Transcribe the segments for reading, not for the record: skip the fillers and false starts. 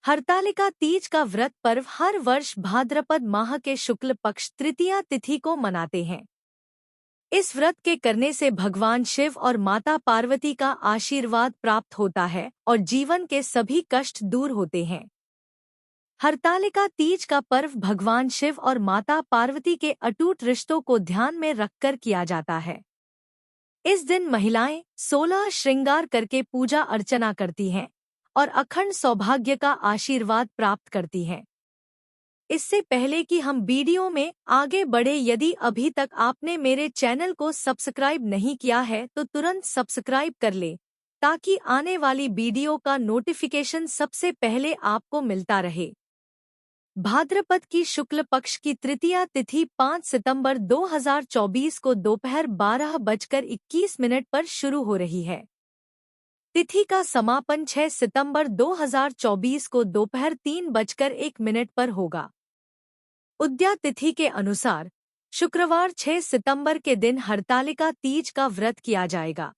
हरतालिका तीज का व्रत पर्व हर वर्ष भाद्रपद माह के शुक्ल पक्ष तृतीया तिथि को मनाते हैं। इस व्रत के करने से भगवान शिव और माता पार्वती का आशीर्वाद प्राप्त होता है और जीवन के सभी कष्ट दूर होते हैं। हरतालिका तीज का पर्व भगवान शिव और माता पार्वती के अटूट रिश्तों को ध्यान में रखकर किया जाता है। इस दिन महिलाएं 16 श्रृंगार करके पूजा अर्चना करती हैं और अखंड सौभाग्य का आशीर्वाद प्राप्त करती हैं। इससे पहले कि हम वीडियो में आगे बढ़े, यदि अभी तक आपने मेरे चैनल को सब्सक्राइब नहीं किया है तो तुरंत सब्सक्राइब कर ले, ताकि आने वाली वीडियो का नोटिफिकेशन सबसे पहले आपको मिलता रहे। भाद्रपद की शुक्ल पक्ष की तृतीया तिथि 5 सितंबर 2024 को दोपहर 12:21 पर शुरू हो रही है। तिथि का समापन 6 सितंबर 2024 को दोपहर 3:01 पर होगा। उद्या तिथि के अनुसार शुक्रवार 6 सितंबर के दिन हरतालिका तीज का व्रत किया जाएगा।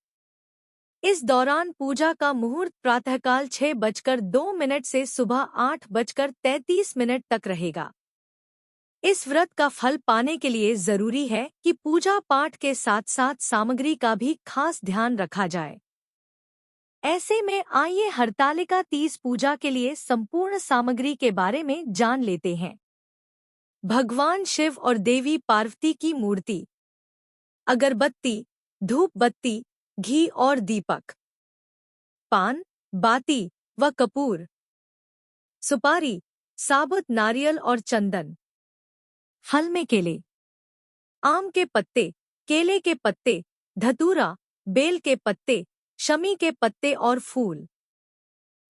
इस दौरान पूजा का मुहूर्त प्रातःकाल 6:02 से सुबह 8:33 तक रहेगा। इस व्रत का फल पाने के लिए जरूरी है कि पूजा पाठ के साथ साथ सामग्री का भी खास ध्यान रखा जाए। ऐसे में आइए हरतालिका तीज पूजा के लिए संपूर्ण सामग्री के बारे में जान लेते हैं। भगवान शिव और देवी पार्वती की मूर्ति, अगरबत्ती, धूप बत्ती, घी और दीपक, पान, बाती व कपूर, सुपारी, साबुत नारियल और चंदन, फल में केले, आम के पत्ते, केले के पत्ते, धतूरा, बेल के पत्ते, शमी के पत्ते और फूल,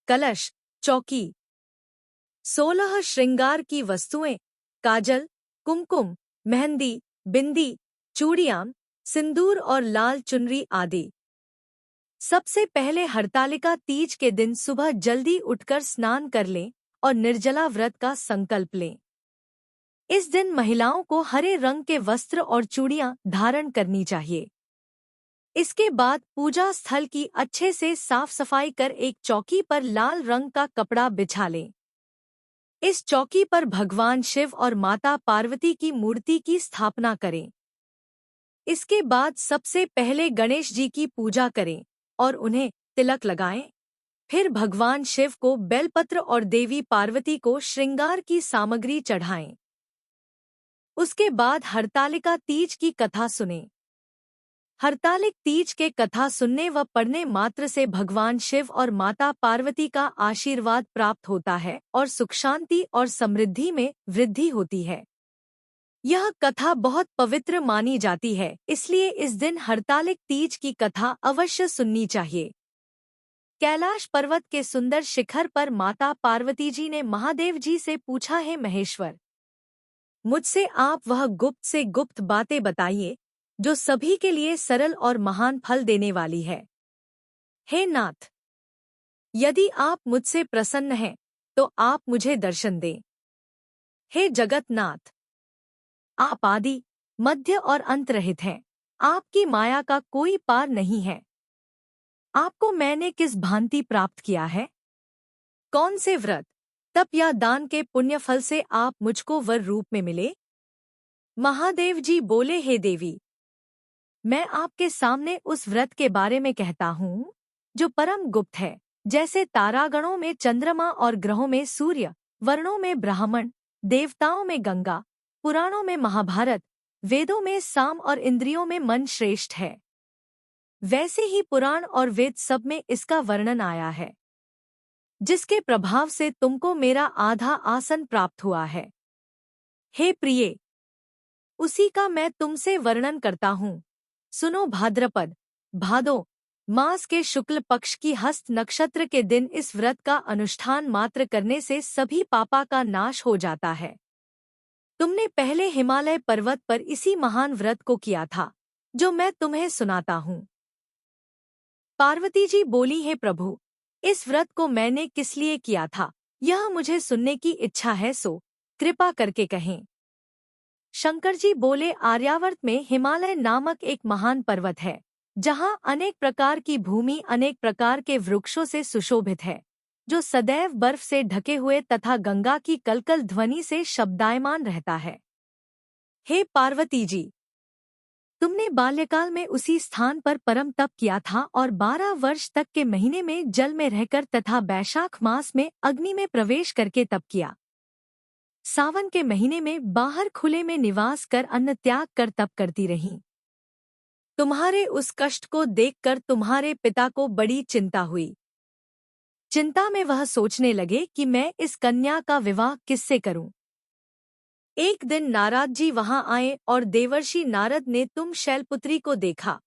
कलश, चौकी, 16 श्रृंगार की वस्तुएं, काजल, कुमकुम, मेहंदी, बिंदी, चूड़ियां, सिंदूर और लाल चुनरी आदि। सबसे पहले हरतालिका तीज के दिन सुबह जल्दी उठकर स्नान कर लें और निर्जला व्रत का संकल्प लें। इस दिन महिलाओं को हरे रंग के वस्त्र और चूड़ियां धारण करनी चाहिए। इसके बाद पूजा स्थल की अच्छे से साफ सफाई कर एक चौकी पर लाल रंग का कपड़ा बिछा लें। इस चौकी पर भगवान शिव और माता पार्वती की मूर्ति की स्थापना करें। इसके बाद सबसे पहले गणेश जी की पूजा करें और उन्हें तिलक लगाएं। फिर भगवान शिव को बेलपत्र और देवी पार्वती को श्रृंगार की सामग्री चढ़ाएं। उसके बाद हरतालिका तीज की कथा सुनें। हरतालिक तीज के कथा सुनने व पढ़ने मात्र से भगवान शिव और माता पार्वती का आशीर्वाद प्राप्त होता है और सुख शांति और समृद्धि में वृद्धि होती है। यह कथा बहुत पवित्र मानी जाती है, इसलिए इस दिन हरतालिक तीज की कथा अवश्य सुननी चाहिए। कैलाश पर्वत के सुंदर शिखर पर माता पार्वती जी ने महादेव जी से पूछा, है महेश्वर, मुझसे आप वह गुप्त से गुप्त बातें बताइए जो सभी के लिए सरल और महान फल देने वाली है। हे नाथ, यदि आप मुझसे प्रसन्न हैं तो आप मुझे दर्शन दें। हे जगतनाथ, आप आदि, मध्य और अंत रहित हैं। आपकी माया का कोई पार नहीं है। आपको मैंने किस भांति प्राप्त किया है? कौन से व्रत, तप या दान के पुण्य फल से आप मुझको वर रूप में मिले? महादेव जी बोले, हे देवी, मैं आपके सामने उस व्रत के बारे में कहता हूँ जो परम गुप्त है। जैसे तारागणों में चंद्रमा और ग्रहों में सूर्य, वर्णों में ब्राह्मण, देवताओं में गंगा, पुराणों में महाभारत, वेदों में साम और इंद्रियों में मन श्रेष्ठ है, वैसे ही पुराण और वेद सब में इसका वर्णन आया है, जिसके प्रभाव से तुमको मेरा आधा आसन प्राप्त हुआ है। हे प्रिये, उसी का मैं तुमसे वर्णन करता हूँ। सुनो। भाद्रपद, भादो मास के शुक्ल पक्ष की हस्त नक्षत्र के दिन इस व्रत का अनुष्ठान मात्र करने से सभी पापा का नाश हो जाता है। तुमने पहले हिमालय पर्वत पर इसी महान व्रत को किया था जो मैं तुम्हें सुनाता हूँ। पार्वती जी बोली, हे प्रभु, इस व्रत को मैंने किस लिए किया था यह मुझे सुनने की इच्छा है, सो कृपा करके कहें। शंकर जी बोले, आर्यावर्त में हिमालय नामक एक महान पर्वत है, जहाँ अनेक प्रकार की भूमि अनेक प्रकार के वृक्षों से सुशोभित है। जो सदैव बर्फ से ढके हुए तथा गंगा की कलकल ध्वनि से शब्दायमान रहता है। हे पार्वती जी, तुमने बाल्यकाल में उसी स्थान पर परम तप किया था और 12 वर्ष तक के महीने में जल में रहकर तथा बैशाख मास में अग्नि में प्रवेश करके तप किया। सावन के महीने में बाहर खुले में निवास कर अन्न त्याग कर तप करती रहीं। तुम्हारे उस कष्ट को देखकर तुम्हारे पिता को बड़ी चिंता हुई। चिंता में वह सोचने लगे कि मैं इस कन्या का विवाह किससे करूं। एक दिन नारद जी वहां आए और देवर्षि नारद ने तुम शैलपुत्री को देखा।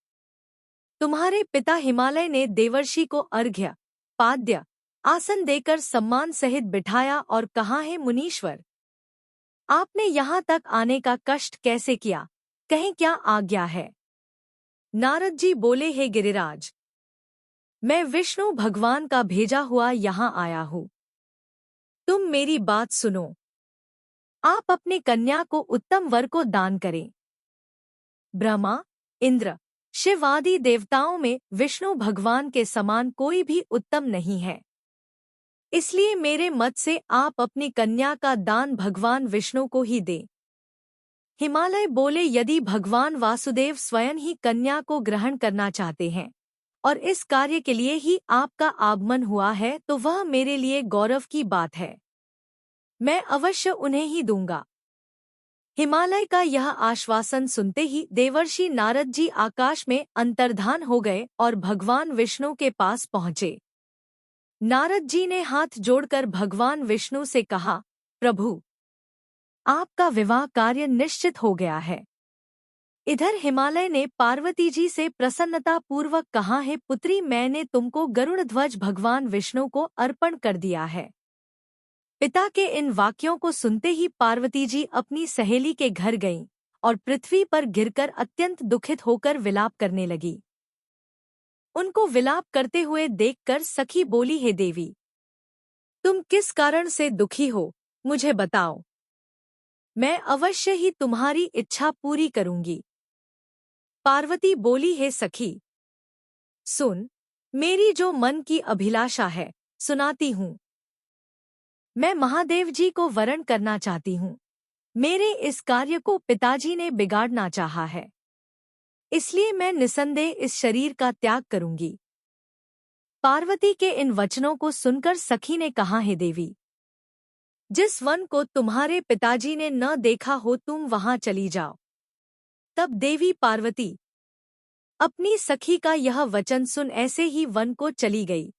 तुम्हारे पिता हिमालय ने देवर्षि को अर्घ्य, पाद्य, आसन देकर सम्मान सहित बिठाया और कहा, है मुनीश्वर, आपने यहाँ तक आने का कष्ट कैसे किया, कहें क्या आज्ञा है। नारद जी बोले, हे गिरिराज, मैं विष्णु भगवान का भेजा हुआ यहाँ आया हूँ। तुम मेरी बात सुनो। आप अपनी कन्या को उत्तम वर को दान करें। ब्रह्मा, इंद्र, शिव आदि देवताओं में विष्णु भगवान के समान कोई भी उत्तम नहीं है। इसलिए मेरे मत से आप अपनी कन्या का दान भगवान विष्णु को ही दें। हिमालय बोले, यदि भगवान वासुदेव स्वयं ही कन्या को ग्रहण करना चाहते हैं और इस कार्य के लिए ही आपका आगमन हुआ है तो वह मेरे लिए गौरव की बात है। मैं अवश्य उन्हें ही दूंगा। हिमालय का यह आश्वासन सुनते ही देवर्षि नारद जी आकाश में अंतर्धान हो गए और भगवान विष्णु के पास पहुँचे। नारद जी ने हाथ जोड़कर भगवान विष्णु से कहा, प्रभु, आपका विवाह कार्य निश्चित हो गया है। इधर हिमालय ने पार्वती जी से प्रसन्नता पूर्वक कहा, है पुत्री, मैंने तुमको गरुड़ ध्वज भगवान विष्णु को अर्पण कर दिया है। पिता के इन वाक्यों को सुनते ही पार्वती जी अपनी सहेली के घर गईं और पृथ्वी पर गिरकर अत्यंत दुखित होकर विलाप करने लगी। उनको विलाप करते हुए देखकर सखी बोली, हे देवी, तुम किस कारण से दुखी हो, मुझे बताओ। मैं अवश्य ही तुम्हारी इच्छा पूरी करूंगी। पार्वती बोली, हे सखी, सुन, मेरी जो मन की अभिलाषा है सुनाती हूँ। मैं महादेव जी को वरण करना चाहती हूँ। मेरे इस कार्य को पिताजी ने बिगाड़ना चाहा है, इसलिए मैं निसंदेह इस शरीर का त्याग करूंगी। पार्वती के इन वचनों को सुनकर सखी ने कहा, हे देवी, जिस वन को तुम्हारे पिताजी ने न देखा हो तुम वहां चली जाओ। तब देवी पार्वती अपनी सखी का यह वचन सुन ऐसे ही वन को चली गई।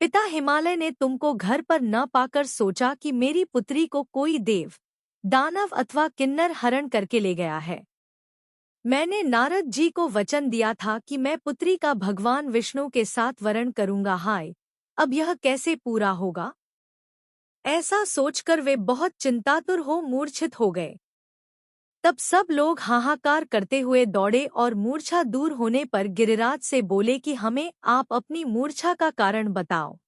पिता हिमालय ने तुमको घर पर न पाकर सोचा कि मेरी पुत्री को कोई देव, दानव अथवा किन्नर हरण करके ले गया है। मैंने नारद जी को वचन दिया था कि मैं पुत्री का भगवान विष्णु के साथ वरण करूंगा। हाय, अब यह कैसे पूरा होगा। ऐसा सोचकर वे बहुत चिंतातुर हो मूर्छित हो गए। तब सब लोग हाहाकार करते हुए दौड़े और मूर्छा दूर होने पर गिरिराज से बोले कि हमें आप अपनी मूर्छा का कारण बताओ।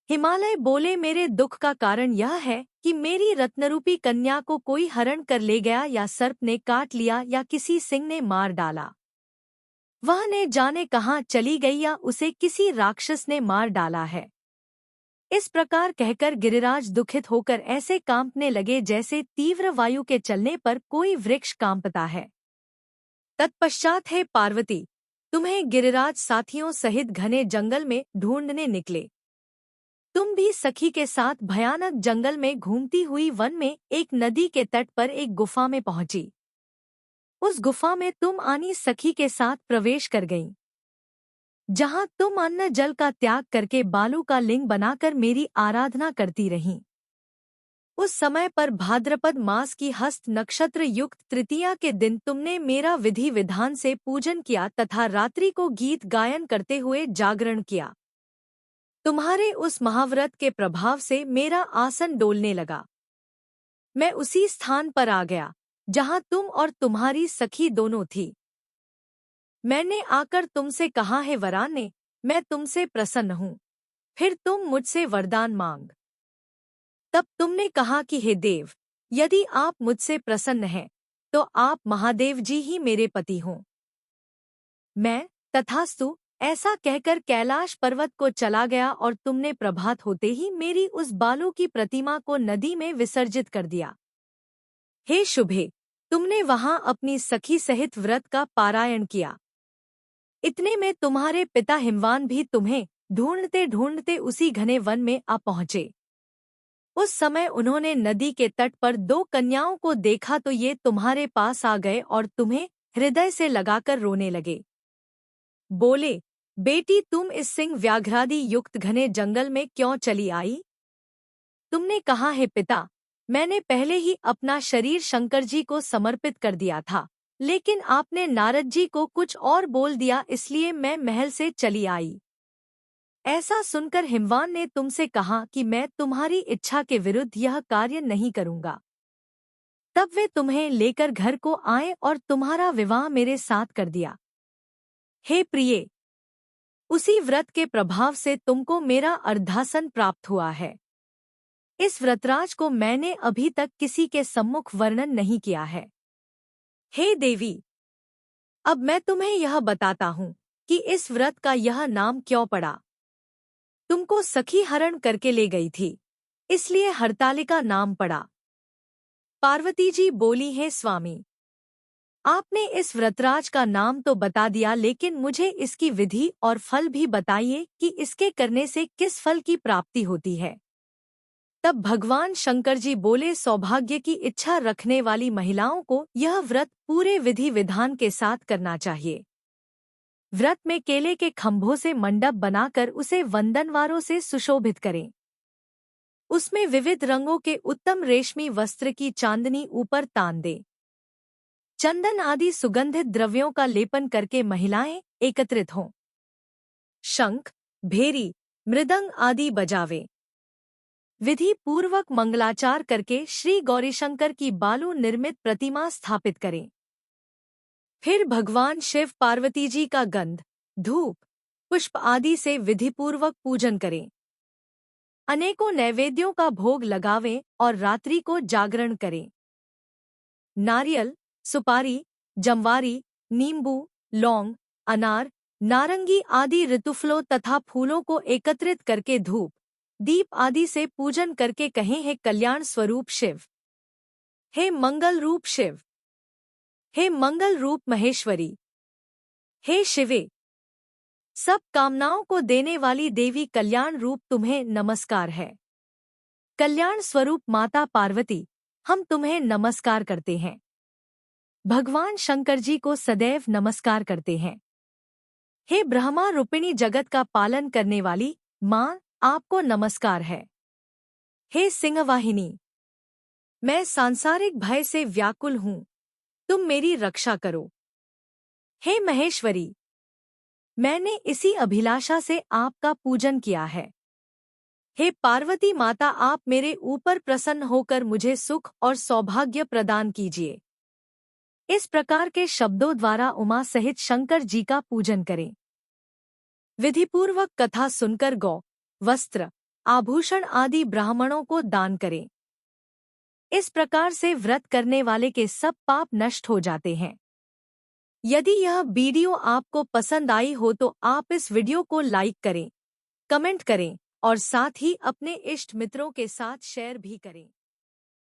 हिमालय बोले, मेरे दुख का कारण यह है कि मेरी रत्नरूपी कन्या को कोई हरण कर ले गया, या सर्प ने काट लिया, या किसी सिंह ने मार डाला। वह ने जाने कहाँ चली गई, या उसे किसी राक्षस ने मार डाला है। इस प्रकार कहकर गिरिराज दुखित होकर ऐसे कांपने लगे जैसे तीव्र वायु के चलने पर कोई वृक्ष कांपता है। तत्पश्चात हे पार्वती, तुम्हें गिरिराज साथियों सहित घने जंगल में ढूंढने निकले। तुम भी सखी के साथ भयानक जंगल में घूमती हुई वन में एक नदी के तट पर एक गुफा में पहुंची। उस गुफा में तुम आनी सखी के साथ प्रवेश कर गईं, जहां तुम अन्न जल का त्याग करके बालू का लिंग बनाकर मेरी आराधना करती रहीं। उस समय पर भाद्रपद मास की हस्त नक्षत्र युक्त तृतीया के दिन तुमने मेरा विधि विधान से पूजन किया तथा रात्रि को गीत गायन करते हुए जागरण किया। तुम्हारे उस महाव्रत के प्रभाव से मेरा आसन डोलने लगा। मैं उसी स्थान पर आ गया जहां तुम और तुम्हारी सखी दोनों थी। मैंने आकर तुमसे कहा, है वराने, मैं तुमसे प्रसन्न हूँ, फिर तुम मुझसे वरदान मांग। तब तुमने कहा कि हे देव, यदि आप मुझसे प्रसन्न हैं तो आप महादेव जी ही मेरे पति हों। मैं तथास्तु ऐसा कहकर कैलाश पर्वत को चला गया और तुमने प्रभात होते ही मेरी उस बालू की प्रतिमा को नदी में विसर्जित कर दिया। हे शुभे, तुमने वहां अपनी सखी सहित व्रत का पारायण किया। इतने में तुम्हारे पिता हिमवान भी तुम्हें ढूंढते ढूंढते उसी घने वन में आ पहुंचे। उस समय उन्होंने नदी के तट पर 2 कन्याओं को देखा तो ये तुम्हारे पास आ गए और तुम्हें हृदय से लगाकर रोने लगे। बोले, बेटी तुम इस सिंह व्याघ्रादि युक्त घने जंगल में क्यों चली आई? तुमने कहा, है पिता, मैंने पहले ही अपना शरीर शंकर जी को समर्पित कर दिया था, लेकिन आपने नारद जी को कुछ और बोल दिया, इसलिए मैं महल से चली आई। ऐसा सुनकर हिमवान ने तुमसे कहा कि मैं तुम्हारी इच्छा के विरुद्ध यह कार्य नहीं करूंगा। तब वे तुम्हें लेकर घर को आए और तुम्हारा विवाह मेरे साथ कर दिया। हे प्रिये, उसी व्रत के प्रभाव से तुमको मेरा अर्धासन प्राप्त हुआ है। इस व्रतराज को मैंने अभी तक किसी के सम्मुख वर्णन नहीं किया है। हे देवी, अब मैं तुम्हें यह बताता हूँ कि इस व्रत का यह नाम क्यों पड़ा। तुमको सखी हरण करके ले गई थी, इसलिए हरतालिका नाम पड़ा। पार्वती जी बोली, है स्वामी, आपने इस व्रतराज का नाम तो बता दिया, लेकिन मुझे इसकी विधि और फल भी बताइए कि इसके करने से किस फल की प्राप्ति होती है। तब भगवान शंकर जी बोले, सौभाग्य की इच्छा रखने वाली महिलाओं को यह व्रत पूरे विधि विधान के साथ करना चाहिए। व्रत में केले के खंभों से मंडप बनाकर उसे वंदनवारों से सुशोभित करें। उसमें विविध रंगों के उत्तम रेशमी वस्त्र की चांदनी ऊपर तान दें। चंदन आदि सुगंधित द्रव्यों का लेपन करके महिलाएं एकत्रित हों। शंख, भेरी, मृदंग आदि बजावें। विधि पूर्वक मंगलाचार करके श्री गौरीशंकर की बालू निर्मित प्रतिमा स्थापित करें। फिर भगवान शिव पार्वती जी का गंध, धूप, पुष्प आदि से विधिपूर्वक पूजन करें। अनेकों नैवेद्यों का भोग लगावें और रात्रि को जागरण करें। नारियल, सुपारी, जमवारी, नींबू, लौंग, अनार, नारंगी आदि ऋतुफलों तथा फूलों को एकत्रित करके धूप, दीप आदि से पूजन करके कहें, हे कल्याण स्वरूप शिव, हे मंगल रूप शिव, हे मंगल रूप महेश्वरी, हे शिवे, सब कामनाओं को देने वाली देवी कल्याण रूप तुम्हें नमस्कार है। कल्याण स्वरूप माता पार्वती, हम तुम्हें नमस्कार करते हैं। भगवान शंकर जी को सदैव नमस्कार करते हैं। हे ब्रह्मा रूपिणी जगत का पालन करने वाली माँ, आपको नमस्कार है। हे सिंहवाहिनी, मैं सांसारिक भय से व्याकुल हूँ, तुम मेरी रक्षा करो। हे महेश्वरी, मैंने इसी अभिलाषा से आपका पूजन किया है। हे पार्वती माता, आप मेरे ऊपर प्रसन्न होकर मुझे सुख और सौभाग्य प्रदान कीजिए। इस प्रकार के शब्दों द्वारा उमा सहित शंकर जी का पूजन करें। विधिपूर्वक कथा सुनकर गौ, वस्त्र, आभूषण आदि ब्राह्मणों को दान करें। इस प्रकार से व्रत करने वाले के सब पाप नष्ट हो जाते हैं। यदि यह वीडियो आपको पसंद आई हो तो आप इस वीडियो को लाइक करें, कमेंट करें और साथ ही अपने इष्ट मित्रों के साथ शेयर भी करें।